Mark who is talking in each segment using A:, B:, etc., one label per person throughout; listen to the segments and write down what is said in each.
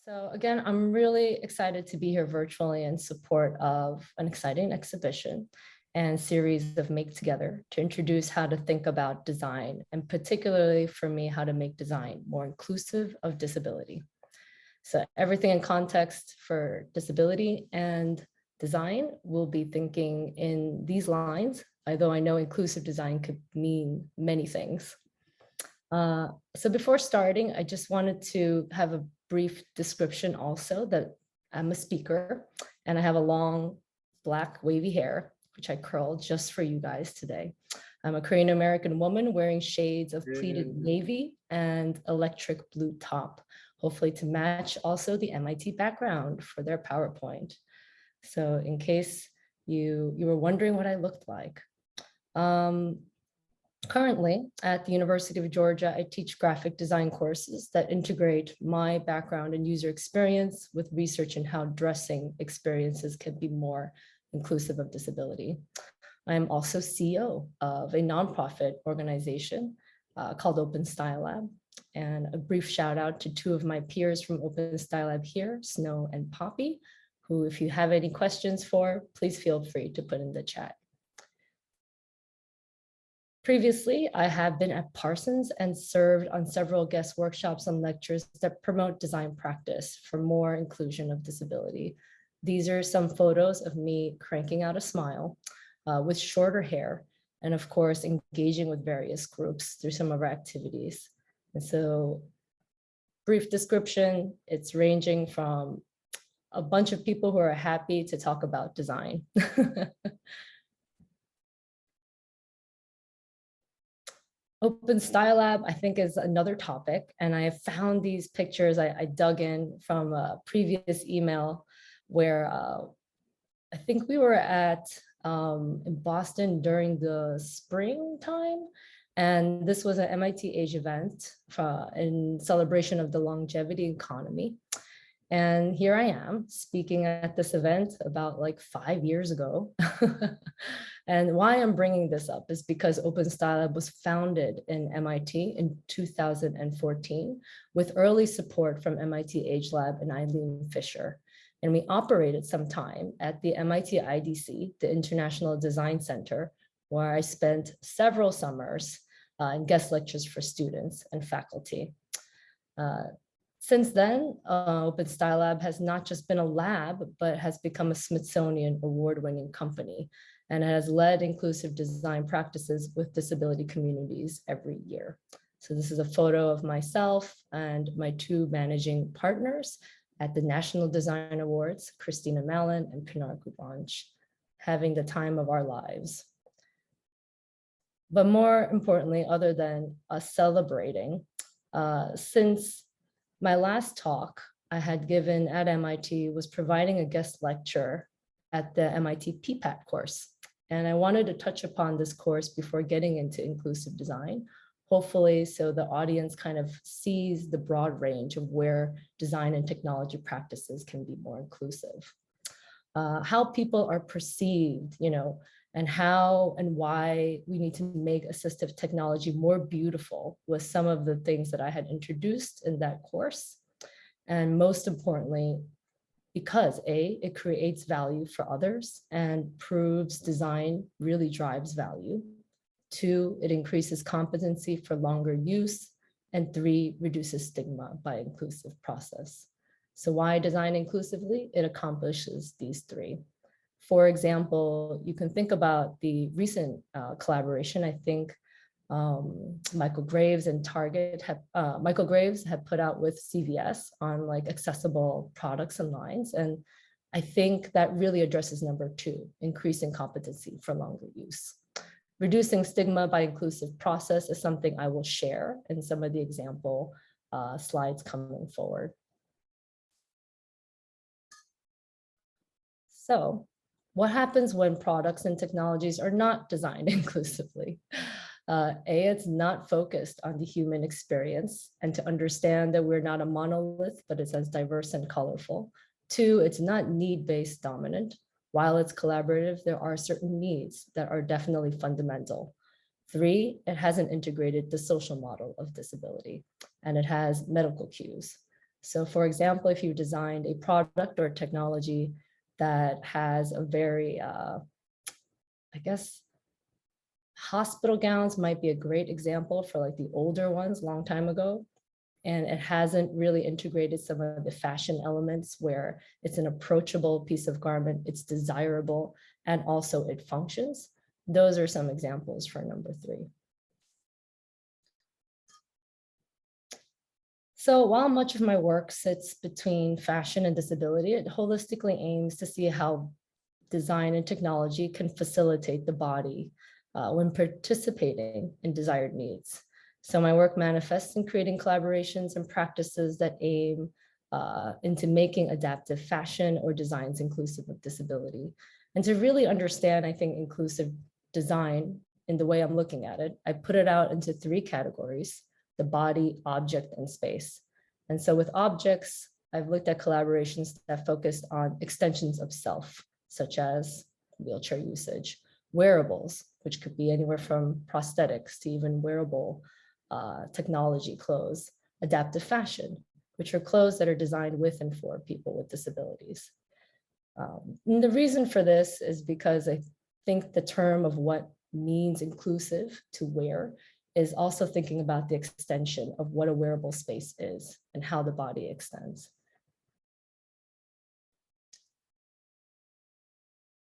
A: So again, I'm really excited to be here virtually in support of an exciting exhibition and series of Make Together to introduce how to think about design, and particularly for me, how to make design more inclusive of disability. So everything in context for disability and design, we'll be thinking in these lines, although I know inclusive design could mean many things. So before starting, I just wanted to have a brief description also that I'm a speaker and I have a long black wavy hair, which I curled just for you guys today. I'm a Korean American woman wearing shades of pleated navy and electric blue top, hopefully to match also the MIT background for their PowerPoint. So in case you were wondering what I looked like. Currently, at the University of Georgia, I teach graphic design courses that integrate my background and user experience with research in how dressing experiences can be more inclusive of disability. I'm also CEO of a nonprofit organization called Open Style Lab. And a brief shout out to two of my peers from Open Style Lab here, Snow and Poppy, who, if you have any questions for, please feel free to put in the chat. Previously, I have been at Parsons and served on several guest workshops and lectures that promote design practice for more inclusion of disability. These are some photos of me cranking out a smile with shorter hair, and of course, engaging with various groups through some of our activities. And so, brief description, it's ranging from a bunch of people who are happy to talk about design. Open Style Lab, I think, is another topic. And I found these pictures, I dug in from a previous email where I think we were in Boston during the springtime. And this was an MIT Age event in celebration of the longevity economy. And here I am speaking at this event about like 5 years ago. And why I'm bringing this up is because Open Style Lab was founded in MIT in 2014 with early support from MIT Age Lab and Eileen Fisher. And we operated some time at the MIT IDC, the International Design Center, where I spent several summers in guest lectures for students and faculty. Since then, Open Style Lab has not just been a lab, but has become a Smithsonian award-winning company and has led inclusive design practices with disability communities every year. So this is a photo of myself and my two managing partners at the National Design Awards, Christina Mallon and Pinar Gubanch, having the time of our lives. But more importantly, other than us celebrating, since my last talk I had given at MIT was providing a guest lecture at the MIT PPAT course. And I wanted to touch upon this course before getting into inclusive design, hopefully so the audience kind of sees the broad range of where design and technology practices can be more inclusive. How people are perceived, and how and why we need to make assistive technology more beautiful was some of the things that I had introduced in that course. And most importantly, because A, it creates value for others and proves design really drives value. 2, it increases competency for longer use. And 3, reduces stigma by inclusive process. So why design inclusively? It accomplishes these 3. For example, you can think about the recent collaboration. I think Michael Graves and Target Michael Graves had put out with CVS on like accessible products and lines. And I think that really addresses number 2, increasing competency for longer use. Reducing stigma by inclusive process is something I will share in some of the example slides coming forward. So what happens when products and technologies are not designed inclusively? A, it's not focused on the human experience and to understand that we're not a monolith, but it's as diverse and colorful. 2, it's not need-based dominant. While it's collaborative, there are certain needs that are definitely fundamental. 3, it hasn't integrated the social model of disability, and it has medical cues. So for example, if you designed a product or technology that has a very, I guess, hospital gowns might be a great example for like the older ones long time ago. And it hasn't really integrated some of the fashion elements where it's an approachable piece of garment, it's desirable, and also it functions. Those are some examples for number 3. So while much of my work sits between fashion and disability, it holistically aims to see how design and technology can facilitate the body when participating in desired needs. So my work manifests in creating collaborations and practices that aim into making adaptive fashion or designs inclusive of disability. And to really understand, I think, inclusive design in the way I'm looking at it, I put it out into 3 categories: the body, object, and space. And so with objects, I've looked at collaborations that focused on extensions of self, such as wheelchair usage, wearables, which could be anywhere from prosthetics to even wearable technology clothes, adaptive fashion, which are clothes that are designed with and for people with disabilities. And the reason for this is because I think the term of what means inclusive to wear is also thinking about the extension of what a wearable space is and how the body extends.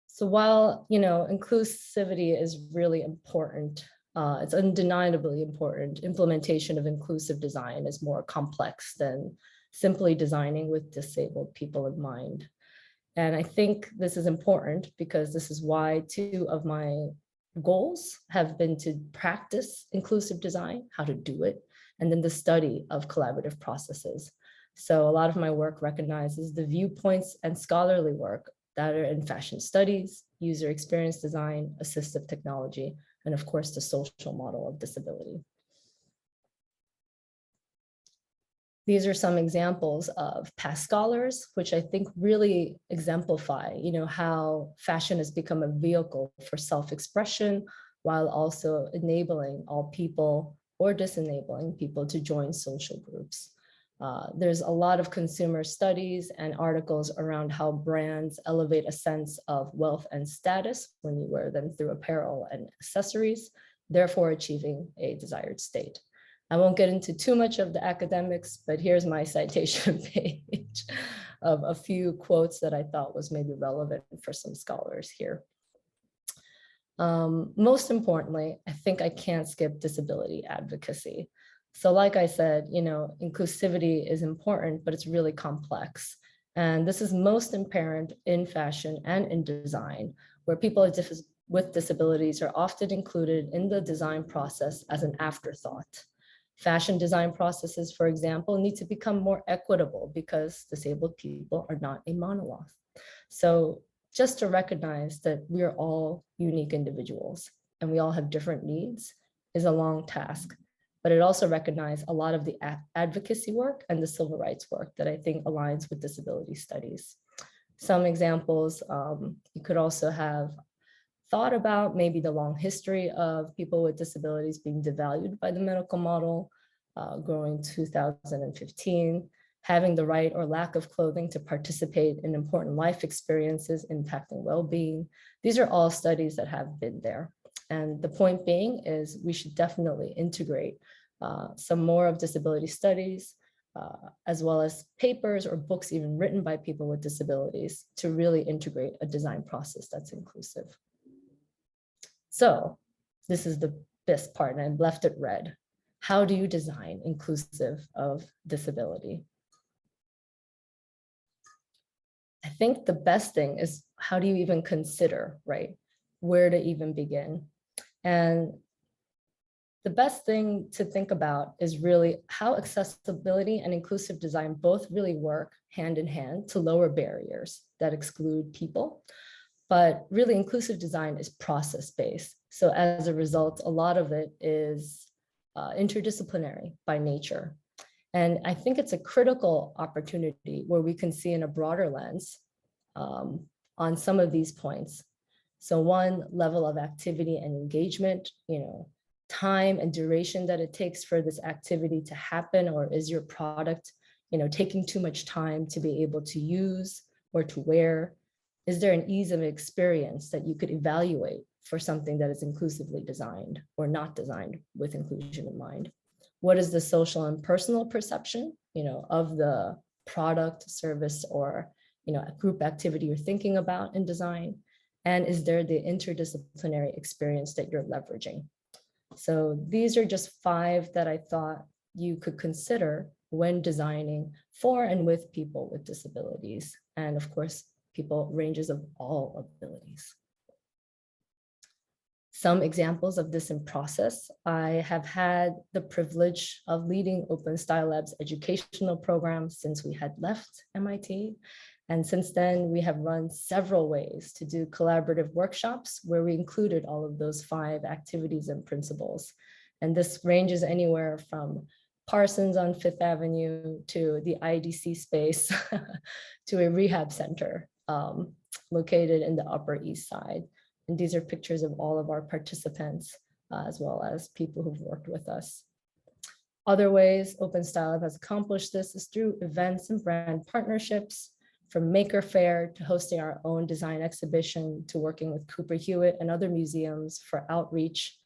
A: So while, inclusivity is really important, it's undeniably important, implementation of inclusive design is more complex than simply designing with disabled people in mind. And I think this is important because this is why 2 of my goals have been to practice inclusive design, how to do it, and then the study of collaborative processes. So a lot of my work recognizes the viewpoints and scholarly work that are in fashion studies, user experience design, assistive technology, and of course, the social model of disability. These are some examples of past scholars, which I think really exemplify, how fashion has become a vehicle for self-expression while also enabling all people or disenabling people to join social groups. There's a lot of consumer studies and articles around how brands elevate a sense of wealth and status when you wear them through apparel and accessories, therefore achieving a desired state. I won't get into too much of the academics, but here's my citation page of a few quotes that I thought was maybe relevant for some scholars here. Most importantly, I think I can't skip disability advocacy. So like I said, inclusivity is important, but it's really complex. And this is most apparent in fashion and in design, where people with disabilities are often included in the design process as an afterthought. Fashion design processes, for example, need to become more equitable because disabled people are not a monolith. So just to recognize that we are all unique individuals and we all have different needs is a long task, but it also recognizes a lot of the advocacy work and the civil rights work that I think aligns with disability studies. Some examples, you could also have thought about maybe the long history of people with disabilities being devalued by the medical model, growing 2015, having the right or lack of clothing to participate in important life experiences impacting well-being. These are all studies that have been there. And the point being is we should definitely integrate some more of disability studies, as well as papers or books even written by people with disabilities to really integrate a design process that's inclusive. So this is the best part, and I've left it red. How do you design inclusive of disability? I think the best thing is how do you even consider, right? Where to even begin? And the best thing to think about is really how accessibility and inclusive design both really work hand in hand to lower barriers that exclude people. But really inclusive design is process-based. So as a result, a lot of it is interdisciplinary by nature. And I think it's a critical opportunity where we can see in a broader lens on some of these points. So one, level of activity and engagement, time and duration that it takes for this activity to happen, or is your product, taking too much time to be able to use or to wear? Is there an ease of experience that you could evaluate for something that is inclusively designed or not designed with inclusion in mind? What is the social and personal perception, of the product, service, or a group activity you're thinking about in design? And is there the interdisciplinary experience that you're leveraging? So these are just 5 that I thought you could consider when designing for and with people with disabilities. And of course, people ranges of all abilities. Some examples of this in process: I have had the privilege of leading Open Style Lab's educational program since we had left MIT. And since then, we have run several ways to do collaborative workshops where we included all of those 5 activities and principles. And this ranges anywhere from Parsons on Fifth Avenue to the IDC space to a rehab center located in the Upper East Side. And these are pictures of all of our participants, as well as people who've worked with us. Other ways Open Style Lab has accomplished this is through events and brand partnerships, from Maker Fair to hosting our own design exhibition to working with Cooper Hewitt and other museums for outreach.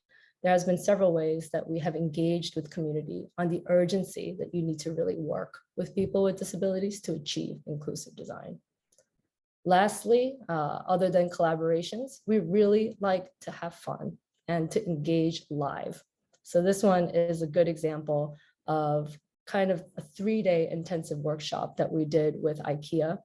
A: There has been several ways that we have engaged with community on the urgency that you need to really work with people with disabilities to achieve inclusive design. Lastly, other than collaborations, we really like to have fun and to engage live. So this one is a good example of kind of a 3-day intensive workshop that we did with IKEA.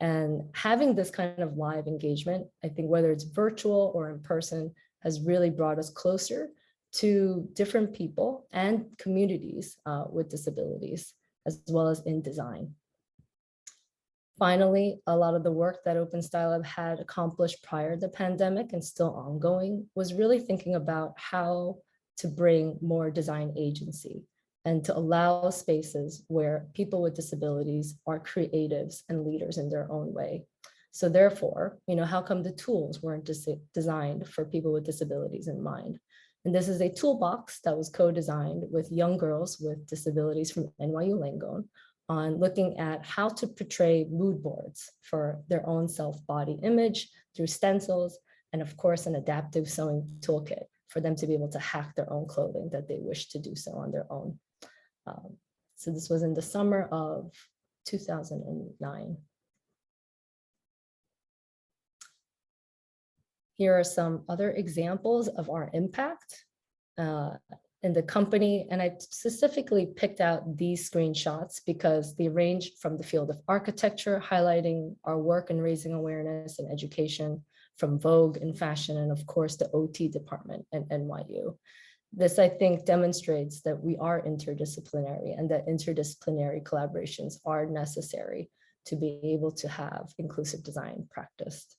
A: And having this kind of live engagement, I think whether it's virtual or in person, has really brought us closer to different people and communities with disabilities, as well as in design. Finally, a lot of the work that Open Style Lab had accomplished prior to the pandemic and still ongoing was really thinking about how to bring more design agency and to allow spaces where people with disabilities are creatives and leaders in their own way. So therefore, how come the tools weren't designed for people with disabilities in mind? And this is a toolbox that was co-designed with young girls with disabilities from NYU Langone on looking at how to portray mood boards for their own self-body image through stencils, and of course, an adaptive sewing toolkit for them to be able to hack their own clothing that they wish to do so on their own. So this was in the summer of 2009. Here are some other examples of our impact in the company. And I specifically picked out these screenshots because they range from the field of architecture, highlighting our work in raising awareness and education, from Vogue and fashion, and of course the OT department at NYU. This, I think, demonstrates that we are interdisciplinary and that interdisciplinary collaborations are necessary to be able to have inclusive design practiced.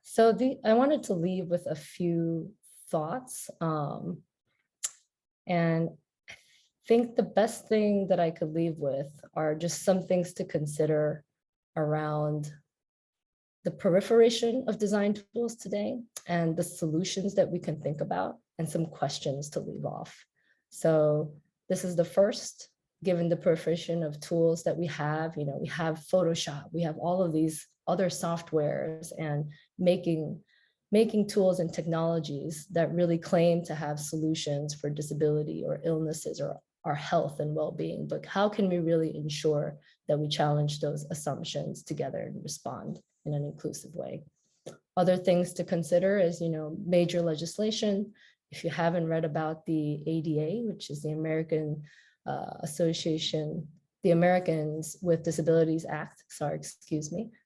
A: So I wanted to leave with a few thoughts. And I think the best thing that I could leave with are just some things to consider around the proliferation of design tools today and the solutions that we can think about, and some questions to leave off. So this is the first, given the proliferation of tools that we have, we have Photoshop, we have all of these other softwares, and making tools and technologies that really claim to have solutions for disability or illnesses or our health and well-being. But how can we really ensure that we challenge those assumptions together and respond in an inclusive way? Other things to consider is, major legislation. If you haven't read about the ADA, which is the American Association, the Americans with Disabilities Act,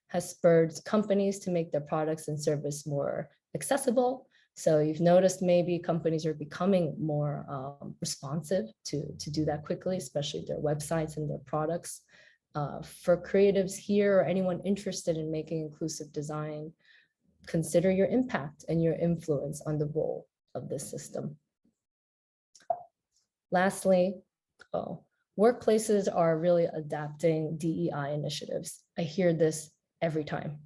A: has spurred companies to make their products and service more accessible. So you've noticed maybe companies are becoming more responsive to do that quickly, especially their websites and their products. For creatives here or anyone interested in making inclusive design, consider your impact and your influence on the role of this system. Lastly, workplaces are really adapting DEI initiatives. I hear this every time,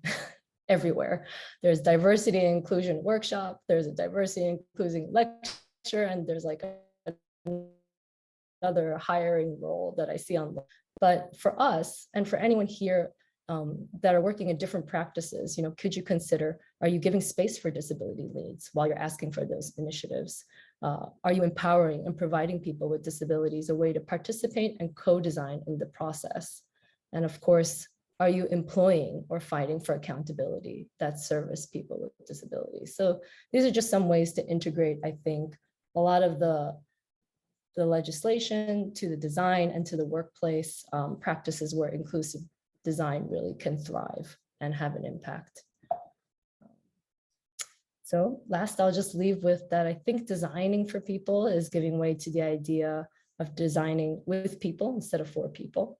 A: everywhere. There's diversity and inclusion workshop, there's a diversity and inclusion lecture, and there's like a another hiring role that I see on. But for us and for anyone here that are working in different practices, could you consider, are you giving space for disability leads while you're asking for those initiatives? Are you empowering and providing people with disabilities a way to participate and co-design in the process? And of course, are you employing or fighting for accountability that service people with disabilities? So these are just some ways to integrate, I think, a lot of the legislation to the design and to the workplace practices where inclusive design really can thrive and have an impact. So last, I'll just leave with that. I think designing for people is giving way to the idea of designing with people instead of for people.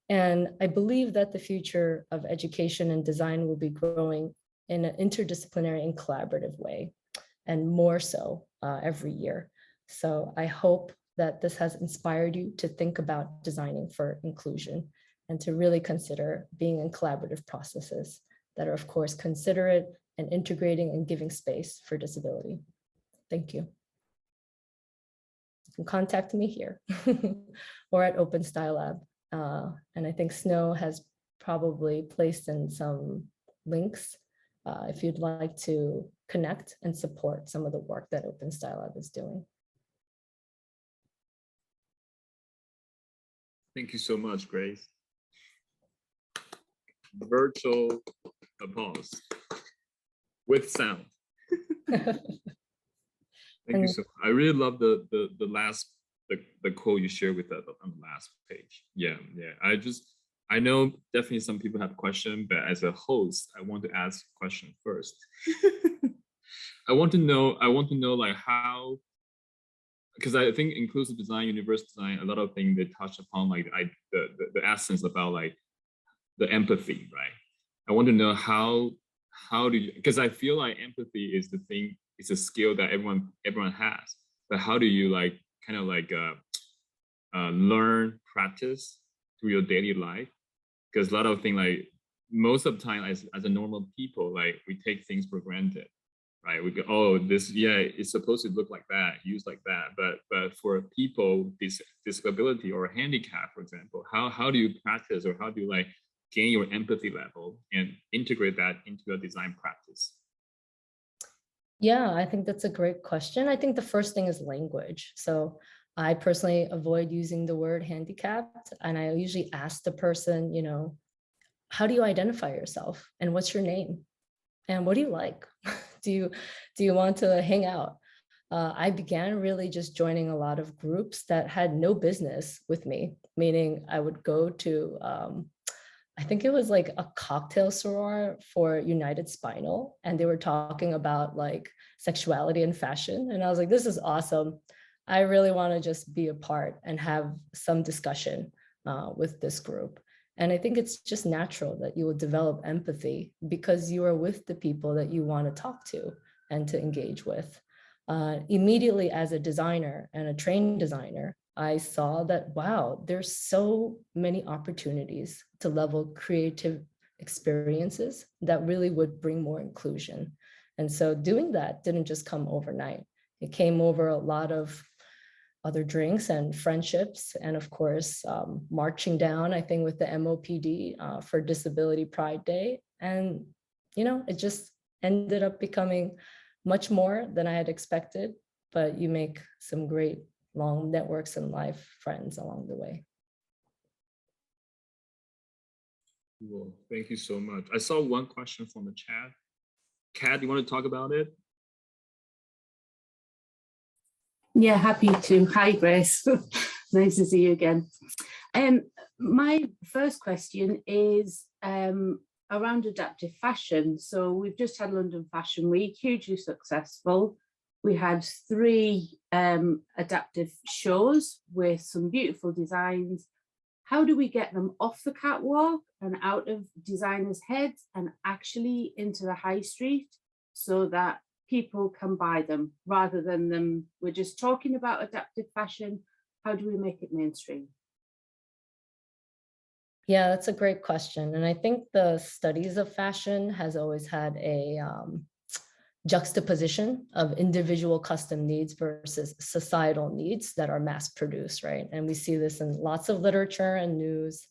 A: And I believe that the future of education and design will be growing in an interdisciplinary and collaborative way, and more so every year. So I hope that this has inspired you to think about designing for inclusion and to really consider being in collaborative processes that are, of course, considerate and integrating and giving space for disability. Thank you. You can contact me here or at Open Style Lab. And I think Snow has probably placed in some links if you'd like to connect and support some of the work that Open Style Lab is doing.
B: Thank you so much, Grace. Virtual applause with sound. Thank you so much. I really love the last the quote you shared with that on the last page. Yeah. I know definitely some people have questions, but as a host, I want to ask a question first. I want to know like how, because I think inclusive design, universal design, a lot of things they touch upon like the essence about like the empathy, right? I want to know how do you, because I feel like empathy is the thing, it's a skill that everyone has, but how do you like kind of like learn, practice through your daily life? Because a lot of things like most of the time as a normal people, like we take things for granted, right? We go, oh, this, yeah, it's supposed to look like that, use like that. But for people with disability or handicap, for example, how do you practice, or how do you like gain your empathy level and integrate that into your design practice?
A: Yeah, I think that's a great question. I think the first thing is language. So I personally avoid using the word handicapped, and I usually ask the person, how do you identify yourself, and what's your name, and what do you like? do you want to hang out? I began really just joining a lot of groups that had no business with me, meaning I would go to I think it was like a cocktail soror for United Spinal, and they were talking about like sexuality and fashion. And I was like, this is awesome. I really want to just be a part and have some discussion with this group. And I think it's just natural that you will develop empathy because you are with the people that you want to talk to and to engage with. Immediately as a designer and a trained designer, I saw that, wow, there's so many opportunities to level creative experiences that really would bring more inclusion. And so doing that didn't just come overnight. It came over a lot of other drinks and friendships, and of course, marching down, I think, with the MOPD for Disability Pride Day. And, it just ended up becoming much more than I had expected, but you make some great long networks and life friends along the way.
B: Cool. Thank you so much. I saw one question from the chat. Kat, you want to talk about it?
C: Yeah, happy to. Hi, Grace. Nice to see you again. My first question is around adaptive fashion. So we've just had London Fashion Week, hugely successful. We had 3 adaptive shows with some beautiful designs. How do we get them off the catwalk and out of designers' heads and actually into the high street so that people can buy them rather than we're just talking about adaptive fashion? How do we make it mainstream?
A: Yeah, that's a great question. And I think the studies of fashion has always had a juxtaposition of individual custom needs versus societal needs that are mass produced, right? And we see this in lots of literature and news.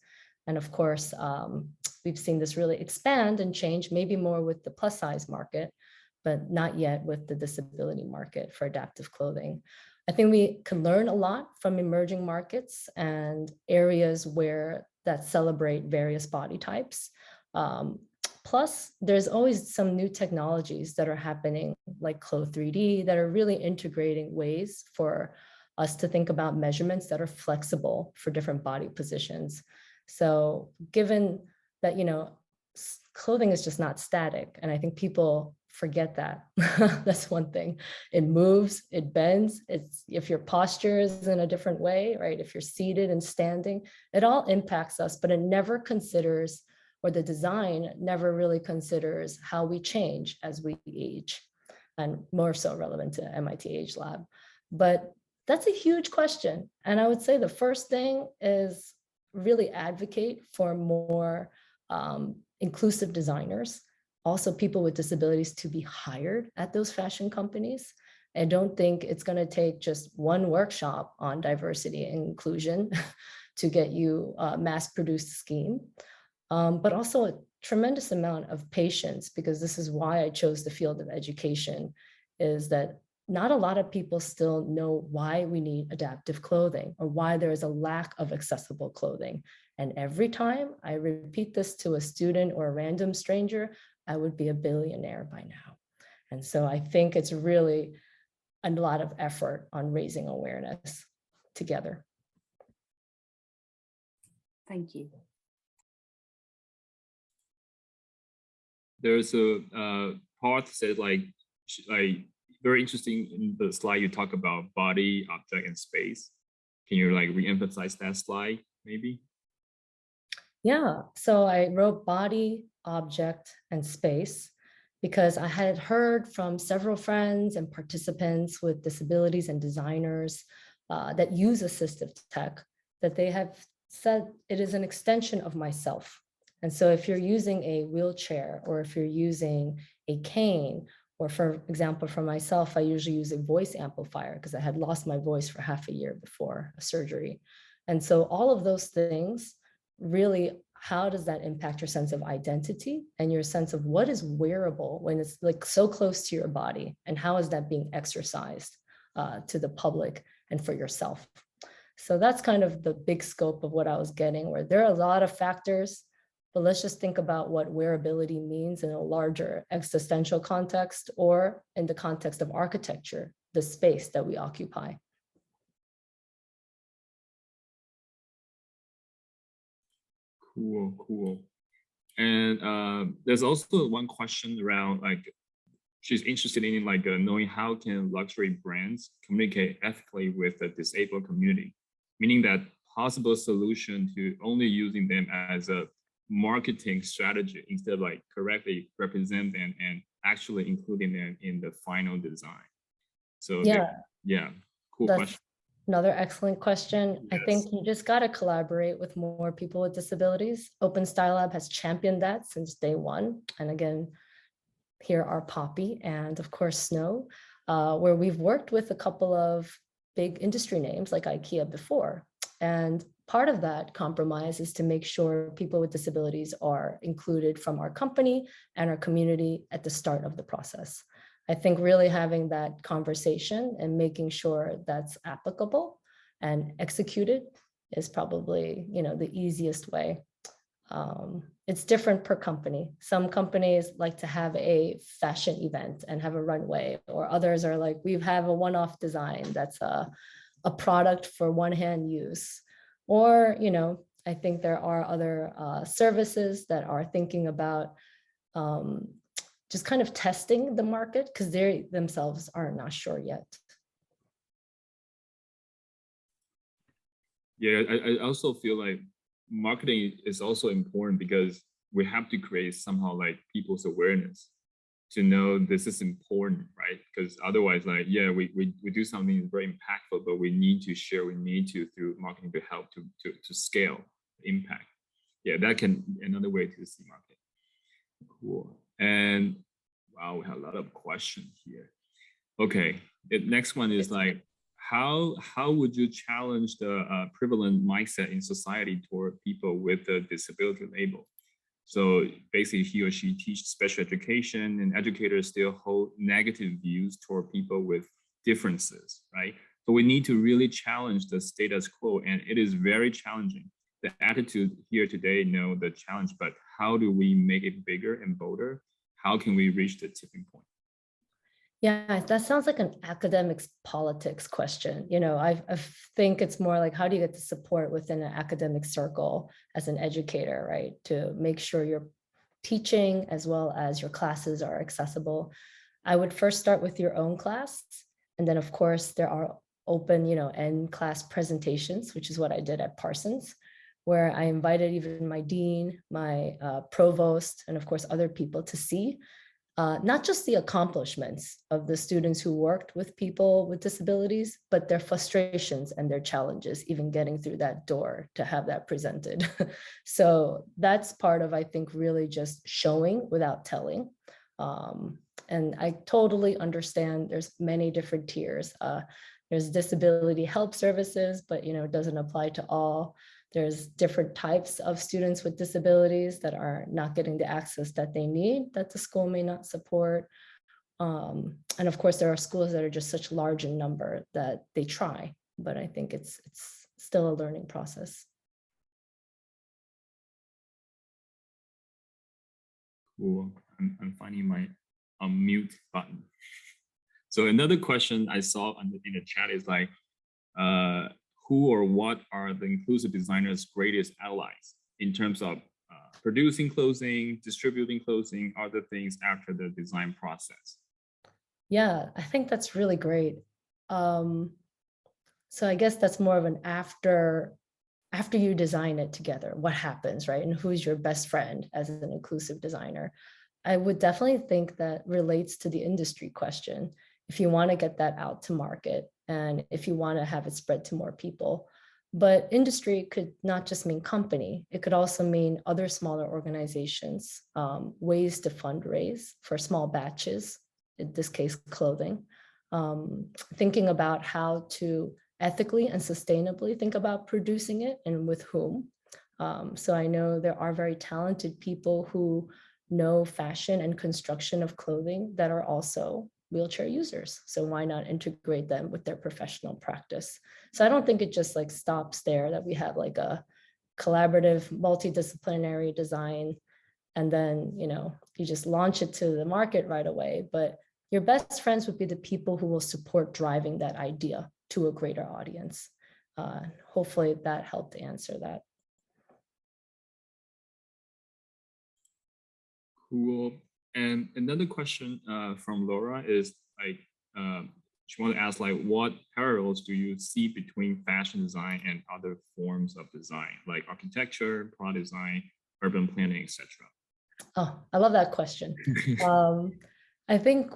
A: And of course, we've seen this really expand and change, maybe more with the plus size market, but not yet with the disability market for adaptive clothing. I think we can learn a lot from emerging markets and areas where that celebrate various body types. Plus, there's always some new technologies that are happening, like Clo3D, that are really integrating ways for us to think about measurements that are flexible for different body positions. So given that, clothing is just not static, and I think people forget that. That's one thing. It moves, it bends. If your posture is in a different way, right? If you're seated and standing, it all impacts us, but it never considers, or the design never really considers, how we change as we age, and more so relevant to MIT Age Lab. But that's a huge question. And I would say the first thing is really advocate for more inclusive designers, also people with disabilities, to be hired at those fashion companies. I don't think it's going to take just one workshop on diversity and inclusion to get you a mass-produced scheme, but also a tremendous amount of patience, because this is why I chose the field of education, is that not a lot of people still know why we need adaptive clothing, or why there is a lack of accessible clothing. And every time I repeat this to a student or a random stranger, I would be a billionaire by now. And so I think it's really a lot of effort on raising awareness together.
C: Thank you.
B: There's a part that says like very interesting in the slide you talk about body, object, and space. Can you like re-emphasize that slide maybe?
A: Yeah, so I wrote body, object, and space because I had heard from several friends and participants with disabilities and designers that use assistive tech, that they have said it is an extension of myself. And so if you're using a wheelchair, or if you're using a cane, or for example, for myself, I usually use a voice amplifier because I had lost my voice for half a year before a surgery. And so all of those things, really, how does that impact your sense of identity and your sense of what is wearable when it's like so close to your body, and how is that being exercised to the public and for yourself? So that's kind of the big scope of what I was getting, where there are a lot of factors, but let's just think about what wearability means in a larger existential context, or in the context of architecture, the space that we occupy.
B: Cool. And there's also one question around, like, she's interested in like knowing how can luxury brands communicate ethically with the disabled community, meaning that possible solution to only using them as a marketing strategy instead of like correctly represent them and actually including them in the final design. So yeah, cool question.
A: Another excellent question.
B: Yes.
A: I think you just got to collaborate with more people with disabilities. Open Style Lab has championed that since day one. And again, here are Poppy and of course Snow, where we've worked with a couple of big industry names like IKEA before. And part of that compromise is to make sure people with disabilities are included from our company and our community at the start of the process. I think really having that conversation and making sure that's applicable and executed is probably, the easiest way. It's different per company. Some companies like to have a fashion event and have a runway, or others are like, we have a one-off design that's a product for one-hand use. Or, I think there are other services that are thinking about just kind of testing the market because they themselves are not sure yet.
B: Yeah, I also feel like marketing is also important because we have to create somehow like people's awareness to know this is important, right? Because otherwise, like, yeah, we do something very impactful, but we need to share, we need to, through marketing, to help to scale the impact. Yeah, that can another way to see market. Cool. And Wow, we have a lot of questions here. Okay, the next one is like, how would you challenge the prevalent mindset in society toward people with a disability label? So basically, he or she teaches special education, and educators still hold negative views toward people with differences, right? So we need to really challenge the status quo, and it is very challenging. The attitude here today, know the challenge, but how do we make it bigger and bolder? How can we reach the tipping point?
A: Yeah, that sounds like an academics politics question. I think it's more like, how do you get the support within an academic circle as an educator, right? To make sure your teaching as well as your classes are accessible. I would first start with your own class. And then of course there are open, end class presentations, which is what I did at Parsons, where I invited even my dean, my provost, and of course other people to see not just the accomplishments of the students who worked with people with disabilities, but their frustrations and their challenges, even getting through that door to have that presented. So that's part of, I think, really just showing without telling. And I totally understand there's many different tiers. There's disability help services, but it doesn't apply to all. There's different types of students with disabilities that are not getting the access that they need, that the school may not support. And of course, there are schools that are just such large in number that they try, but I think it's still a learning process.
B: Cool. I'm finding my unmute button. So another question I saw in the chat is like, who or what are the inclusive designers' greatest allies in terms of producing clothing, distributing clothing, other things after the design process?
A: Yeah, I think that's really great. So I guess that's more of an after you design it together, what happens, right? And who's your best friend as an inclusive designer? I would definitely think that relates to the industry question. If you want to get that out to market and if you want to have it spread to more people. But industry could not just mean company, it could also mean other smaller organizations, ways to fundraise for small batches, in this case, clothing, thinking about how to ethically and sustainably think about producing it and with whom. So I know there are very talented people who know fashion and construction of clothing that are also wheelchair users. So why not integrate them with their professional practice? So I don't think it just like stops there, that we have like a collaborative multidisciplinary design and then, you just launch it to the market right away. But your best friends would be the people who will support driving that idea to a greater audience. Hopefully that helped answer that.
B: Cool. And another question from Laura is like, she wants to ask like, what parallels do you see between fashion design and other forms of design, like architecture, product design, urban planning, etc.?
A: Oh, I love that question. I think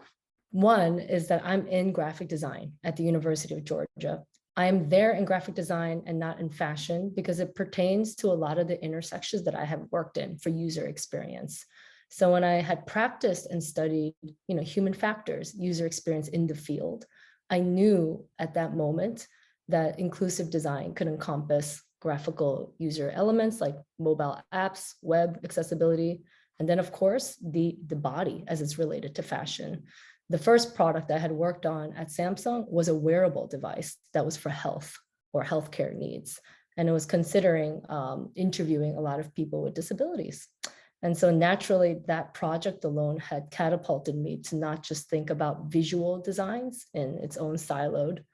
A: one is that I'm in graphic design at the University of Georgia. I am there in graphic design and not in fashion because it pertains to a lot of the intersections that I have worked in for user experience. So when I had practiced and studied, human factors, user experience in the field, I knew at that moment that inclusive design could encompass graphical user elements like mobile apps, web accessibility, and then of course the body as it's related to fashion. The first product I had worked on at Samsung was a wearable device that was for health or healthcare needs. And it was considering interviewing a lot of people with disabilities. And so naturally, that project alone had catapulted me to not just think about visual designs in its own siloed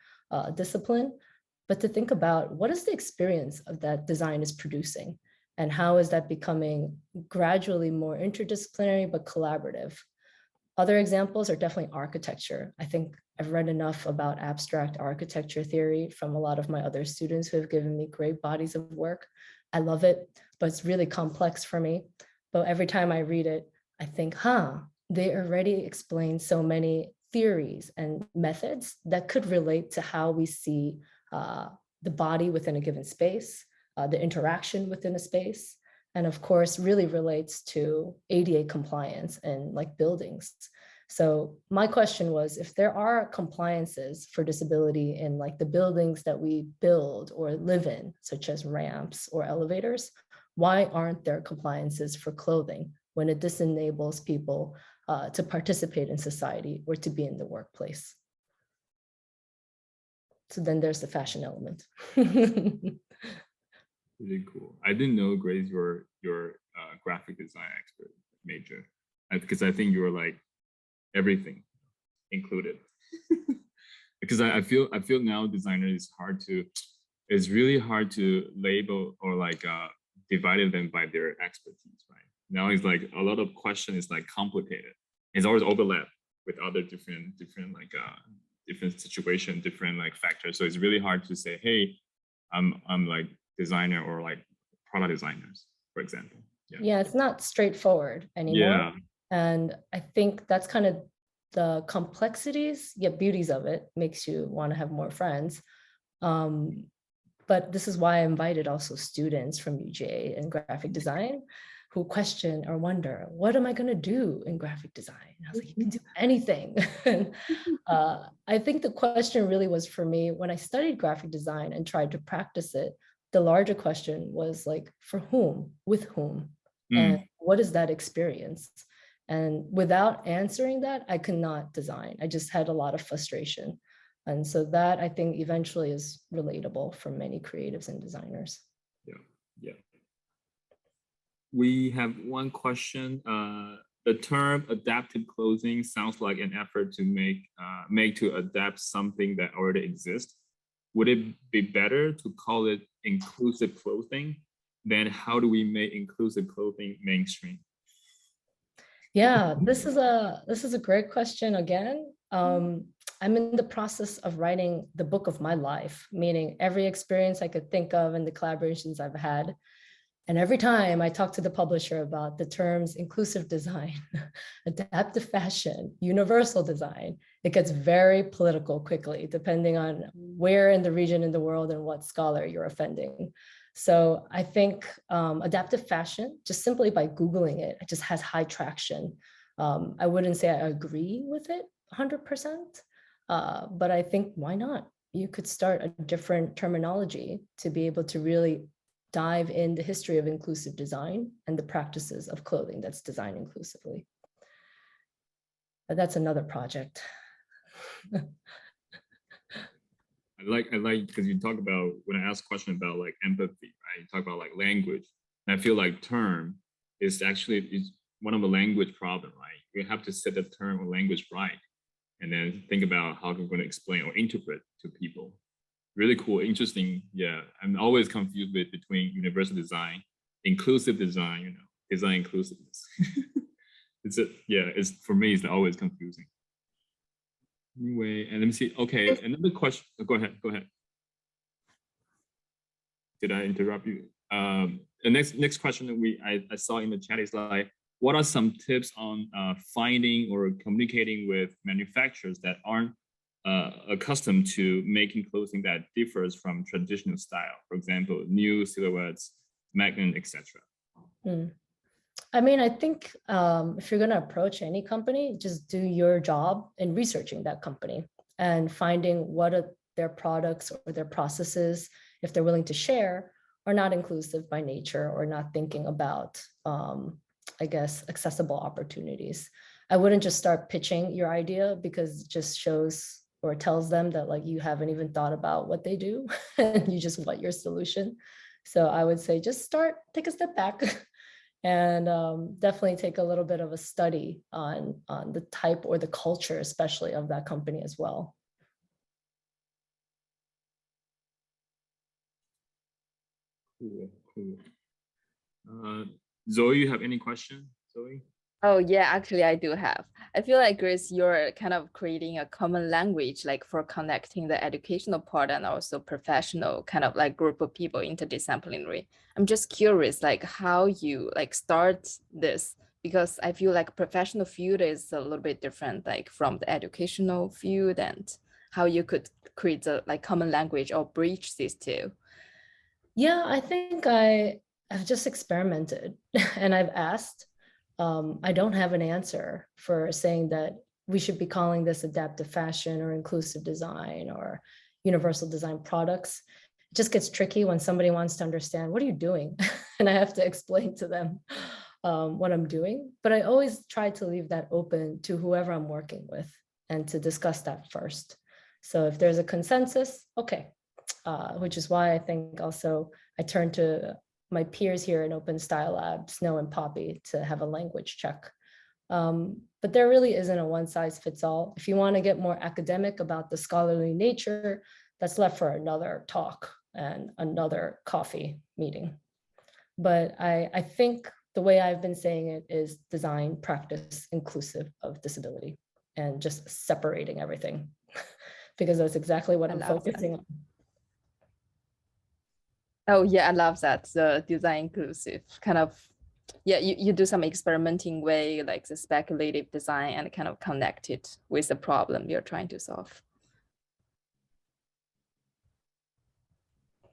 A: discipline, but to think about what is the experience of that design is producing and how is that becoming gradually more interdisciplinary but collaborative. Other examples are definitely architecture. I think I've read enough about abstract architecture theory from a lot of my other students who have given me great bodies of work. I love it, but it's really complex for me. But every time I read it, I think, they already explain so many theories and methods that could relate to how we see the body within a given space, the interaction within a space, and of course, really relates to ADA compliance and like buildings. So my question was, if there are compliances for disability in like the buildings that we build or live in, such as ramps or elevators, why aren't there compliances for clothing when it disenables people to participate in society or to be in the workplace? So then there's the fashion element.
B: Really cool. I didn't know, Grace, your graphic design expert major, because I think you're like everything included. Because I feel now designer is hard to, it's really hard to label or like divided them by their expertise, right? Now it's like a lot of question is like complicated. It's always overlap with other different like different situation, different like factors. So it's really hard to say, hey, I'm like designer or like product designers, for example.
A: Yeah, it's not straightforward anymore.
B: Yeah.
A: And I think that's kind of the complexities, yet beauties of it makes you want to have more friends. But this is why I invited also students from UGA in graphic design who question or wonder, what am I going to do in graphic design? And I was like, you can do anything. I think the question really was for me, when I studied graphic design and tried to practice it, the larger question was like, for whom, with whom, and what is that experience? And without answering that, I could not design. I just had a lot of frustration. And so that I think eventually is relatable for many creatives and designers.
B: Yeah. We have one question. The term adaptive clothing sounds like an effort to make to adapt something that already exists. Would it be better to call it inclusive clothing? Then how do we make inclusive clothing mainstream?
A: Yeah, this is a great question again. I'm in the process of writing the book of my life, meaning every experience I could think of and the collaborations I've had. And every time I talk to the publisher about the terms inclusive design, adaptive fashion, universal design, it gets very political quickly, depending on where in the region in the world and what scholar you're offending. So I think adaptive fashion, just simply by Googling it, it just has high traction. I wouldn't say I agree with it 100%, but I think why not? You could start a different terminology to be able to really dive in the history of inclusive design and the practices of clothing that's designed inclusively. But that's another project.
B: I like because you talk about, when I ask a question about like empathy, right? You talk about like language. And I feel like term is one of the language problem, right? You have to set the term or language right, and then think about how we're going to explain or interpret to people. Really cool, interesting. Yeah, I'm always confused between universal design, inclusive design, design inclusiveness. It's for me, it's always confusing. Anyway, and let me see. Okay, another question. Go ahead. Did I interrupt you? The next question that I saw in the chat is like, what are some tips on finding or communicating with manufacturers that aren't accustomed to making clothing that differs from traditional style? For example, new silhouettes, magnet, etc.
A: I mean, I think if you're going to approach any company, just do your job in researching that company and finding what are their products or their processes, if they're willing to share, are not inclusive by nature or not thinking about, I guess, accessible opportunities. I wouldn't just start pitching your idea because it just shows or tells them that like you haven't even thought about what they do and you just want your solution. So I would say just take a step back and definitely take a little bit of a study on the type or the culture, especially of that company as well.
B: Cool. Zoe, you have any question? Zoe?
D: Oh yeah, actually I do have. I feel like, Grace, you're kind of creating a common language, like for connecting the educational part and also professional kind of like group of people, interdisciplinary. I'm just curious, like how you like start this, because I feel like professional field is a little bit different, like from the educational field, and how you could create a like common language or bridge these two.
A: Yeah, I think I've just experimented and I've asked. I don't have an answer for saying that we should be calling this adaptive fashion or inclusive design or universal design products. It just gets tricky when somebody wants to understand, what are you doing? And I have to explain to them what I'm doing. But I always try to leave that open to whoever I'm working with and to discuss that first. So if there's a consensus, okay. Which is why I think also I turn to my peers here in Open Style Lab, Snow and Poppy, to have a language check. But there really isn't a one size fits all. If you want to get more academic about the scholarly nature, that's left for another talk and another coffee meeting. But I think the way I've been saying it is design practice inclusive of disability and just separating everything because that's exactly what I'm focusing on.
D: Oh yeah, I love that. The design inclusive kind of, yeah, you do some experimenting way, like the speculative design, and kind of connect it with the problem you're trying to solve.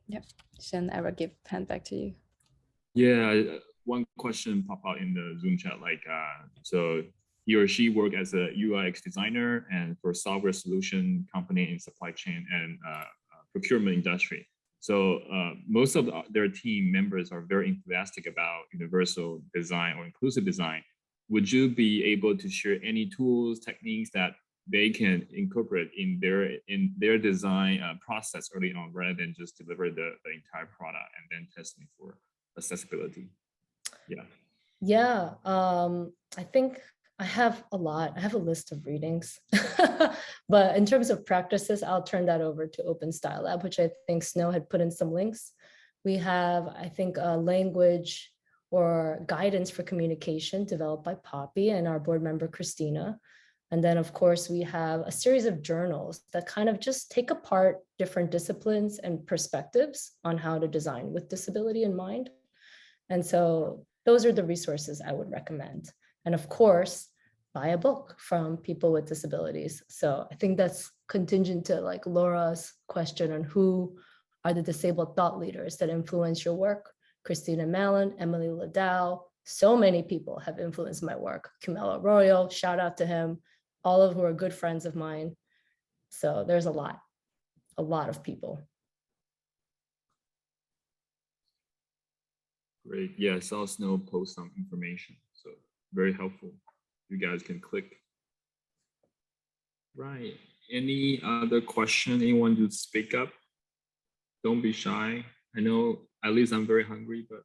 D: Yep. Shen, I will give hand back to you.
B: Yeah, one question pop out in the Zoom chat, like, so he or she work as a UX designer and for software solution company in supply chain and procurement industry. So most of their team members are very enthusiastic about universal design or inclusive design. Would you be able to share any tools, techniques that they can incorporate in their design process early on, rather than just deliver the entire product and then testing for accessibility?
A: Yeah, I think I have a lot. I have a list of readings, but in terms of practices, I'll turn that over to Open Style Lab, which I think Snow had put in some links. We have, I think, a language or guidance for communication developed by Poppy and our board member, Christina. And then, of course, we have a series of journals that kind of just take apart different disciplines and perspectives on how to design with disability in mind. And so those are the resources I would recommend. And of course, buy a book from people with disabilities. So I think that's contingent to like Laura's question on who are the disabled thought leaders that influence your work. Christina Mallon, Emily Ladau, so many people have influenced my work. Camilo Arroyo, shout out to him, all of who are good friends of mine. So there's a lot of people.
B: Great. Yeah, I saw Snow post some information, so very helpful. You guys can click. Right. Any other question? Anyone to speak up? Don't be shy. I know at least I'm very hungry, but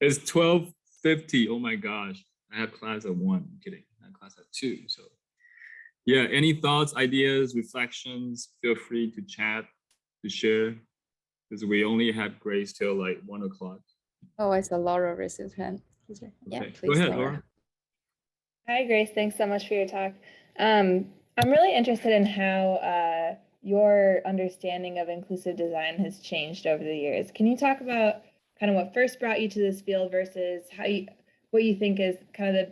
B: it's 12:50. Oh my gosh. I have class at 1. I'm kidding. I have class at 2. So yeah, any thoughts, ideas, reflections, feel free to chat, to share, because we only have Grace till like 1 o'clock.
D: Oh, I saw Laura raise his hand. Yeah,
B: Okay.
D: please,
B: Go ahead, Laura.
E: Hi, Grace. Thanks so much for your talk. I'm really interested in how your understanding of inclusive design has changed over the years. Can you talk about kind of what first brought you to this field versus what you think is kind of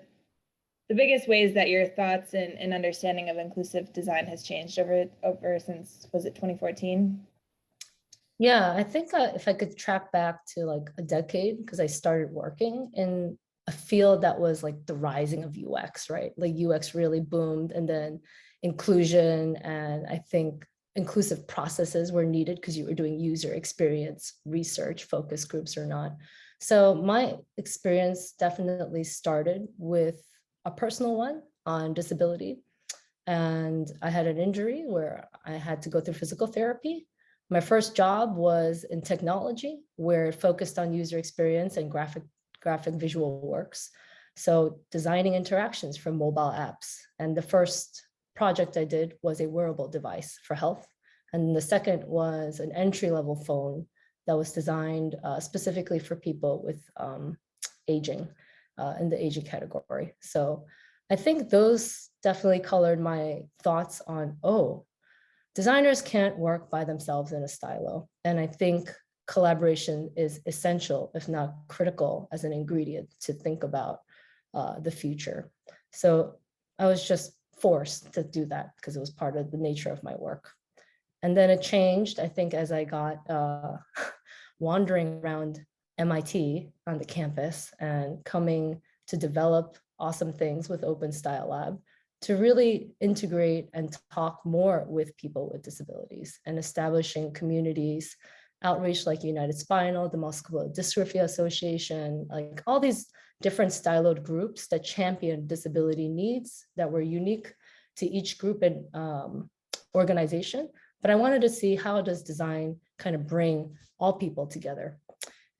E: the biggest ways that your thoughts and understanding of inclusive design has changed over since, was it 2014?
A: Yeah, I think if I could track back to like a decade, because I started working in a field that was like the rising of UX, right? Like UX really boomed, and then inclusion and I think inclusive processes were needed because you were doing user experience research, focus groups or not. So my experience definitely started with a personal one on disability. And I had an injury where I had to go through physical therapy. My first job was in technology, where it focused on user experience and graphic visual works. So designing interactions for mobile apps. And the first project I did was a wearable device for health. And the second was an entry-level phone that was designed specifically for people with aging, in the aging category. So I think those definitely colored my thoughts on, oh, designers can't work by themselves in a silo. And I think collaboration is essential, if not critical, as an ingredient to think about the future. So I was just forced to do that because it was part of the nature of my work. And then it changed, I think, as I got wandering around MIT on the campus and coming to develop awesome things with Open Style Lab to really integrate and talk more with people with disabilities and establishing communities, outreach like United Spinal, the Muscular Dystrophy Association, like all these different styloed groups that champion disability needs that were unique to each group and organization. But I wanted to see how does design kind of bring all people together.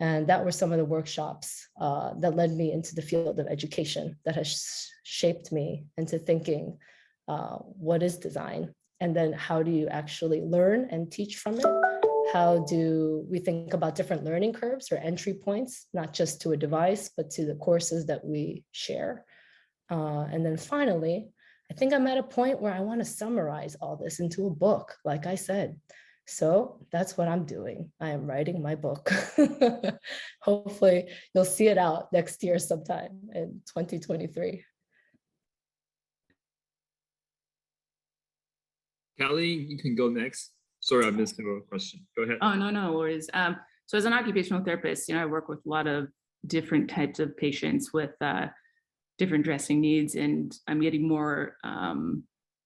A: And that were some of the workshops that led me into the field of education that has shaped me into thinking, what is design? And then how do you actually learn and teach from it? How do we think about different learning curves or entry points, not just to a device, but to the courses that we share? And then finally, I think I'm at a point where I want to summarize all this into a book, like I said. So that's what I'm doing. I am writing my book. Hopefully you'll see it out next year sometime in 2023.
B: Kelly, you can go next. Sorry, I missed your question. Go ahead.
F: Oh, no worries. So as an occupational therapist, I work with a lot of different types of patients with different dressing needs, and I'm getting more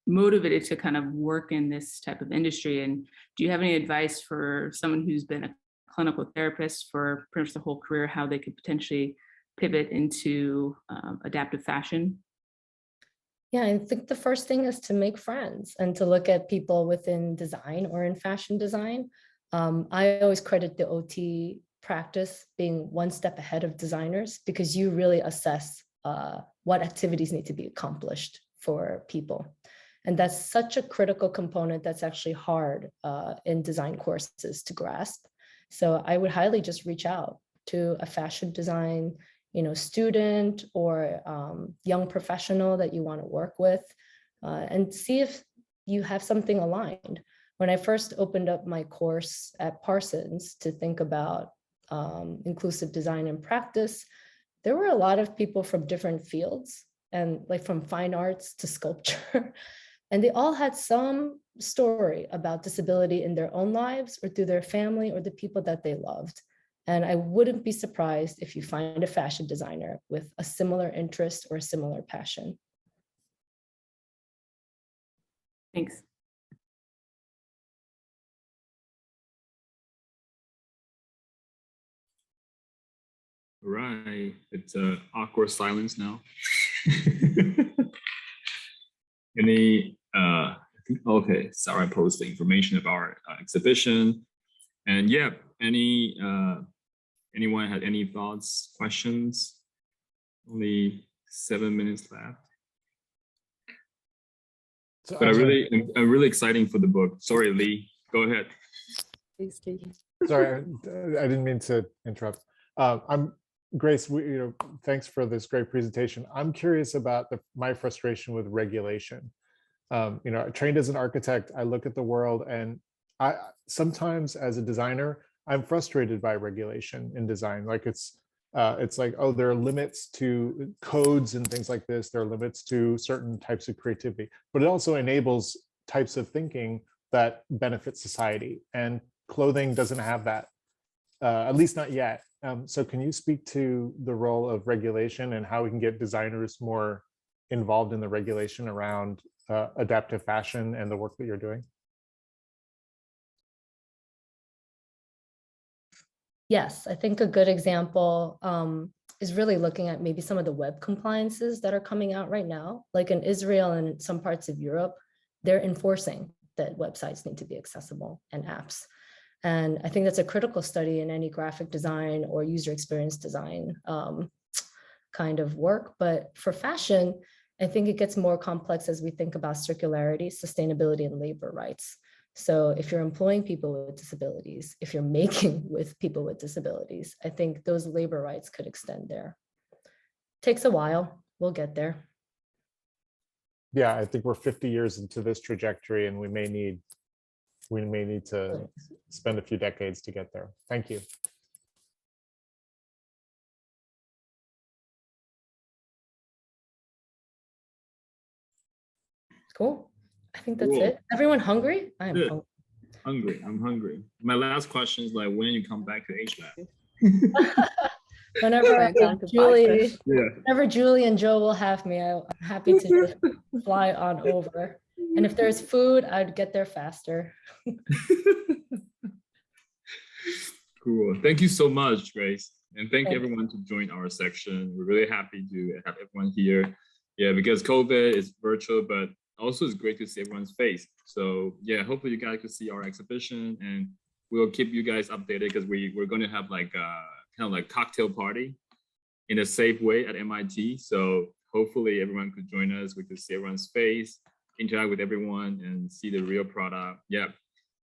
F: motivated to kind of work in this type of industry. And do you have any advice for someone who's been a clinical therapist for pretty much the whole career, how they could potentially pivot into adaptive fashion?
A: Yeah, I think the first thing is to make friends and to look at people within design or in fashion design. I always credit the OT practice being one step ahead of designers because you really assess what activities need to be accomplished for people. And that's such a critical component that's actually hard in design courses to grasp. So I would highly just reach out to a fashion design student or young professional that you want to work with and see if you have something aligned. When I first opened up my course at Parsons to think about inclusive design and practice, there were a lot of people from different fields and like from fine arts to sculpture. And they all had some story about disability in their own lives or through their family or the people that they loved. And I wouldn't be surprised if you find a fashion designer with a similar interest or a similar passion.
F: Thanks.
B: All right, it's an awkward silence now. Any, okay, Sarah posted the information about our exhibition. And yeah, anyone had any thoughts, questions? Only 7 minutes left.
G: So,
B: but I'm really exciting for the book. Sorry, Lee, go ahead.
D: Please, Lee.
G: Sorry, I didn't mean to interrupt. Grace, thanks for this great presentation. I'm curious about my frustration with regulation. Trained as an architect, I look at the world, and I sometimes as a designer, I'm frustrated by regulation in design. Like it's like, oh, there are limits to codes and things like this. There are limits to certain types of creativity, but it also enables types of thinking that benefit society. And clothing doesn't have that, at least not yet. So can you speak to the role of regulation and how we can get designers more involved in the regulation around adaptive fashion and the work that you're doing?
A: Yes, I think a good example is really looking at maybe some of the web compliances that are coming out right now. Like in Israel and some parts of Europe, they're enforcing that websites need to be accessible and apps. And I think that's a critical study in any graphic design or user experience design kind of work. But for fashion, I think it gets more complex as we think about circularity, sustainability, and labor rights. So if you're employing people with disabilities, if you're making with people with disabilities, I think those labor rights could extend there. Takes a while, we'll get there.
G: Yeah, I think we're 50 years into this trajectory, and we may need to spend a few decades to get there. Thank you.
A: Cool. I think that's
B: Cool.
A: it. Everyone hungry? I am
B: Good.
A: hungry.
B: I'm hungry. My last question is like, when you come back to HLab?
A: Whenever
D: Welcome to
A: Julie,
D: Parsons.
B: Yeah.
A: whenever Julie and Joe will have me, I'm happy to fly on over. And if there's food, I'd get there faster.
B: Cool. Thank you so much, Grace. And thank
A: Thank
B: everyone to join our section. We're really happy to have everyone here. Yeah, because COVID is virtual, but also it's great to see everyone's face. So yeah, hopefully you guys can see our exhibition, and we'll keep you guys updated because we're going to have like a kind of like cocktail party in a safe way at MIT. So hopefully everyone could join us. We could see everyone's face, interact with everyone, and see the real product. Yeah.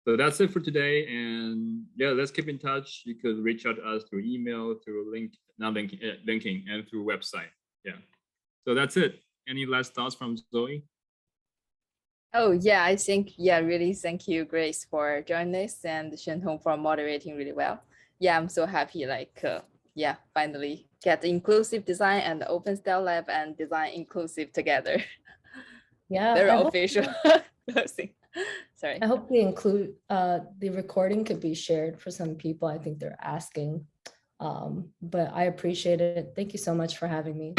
B: So that's it for today. And yeah, let's keep in touch. You could reach out to us through email, through linking, and through website. Yeah. So that's it. Any last thoughts from Zoe?
D: Oh yeah, I think, yeah, really thank you, Grace, for joining us, and Shenhong for moderating really well. Yeah, I'm so happy, like, yeah, finally get the inclusive design and the open style lab and design inclusive together.
A: Yeah,
D: Very
A: I hope,
D: official closing. Sorry.
A: I hope the recording could be shared for some people. I think they're asking, but I appreciate it. Thank you so much for having me.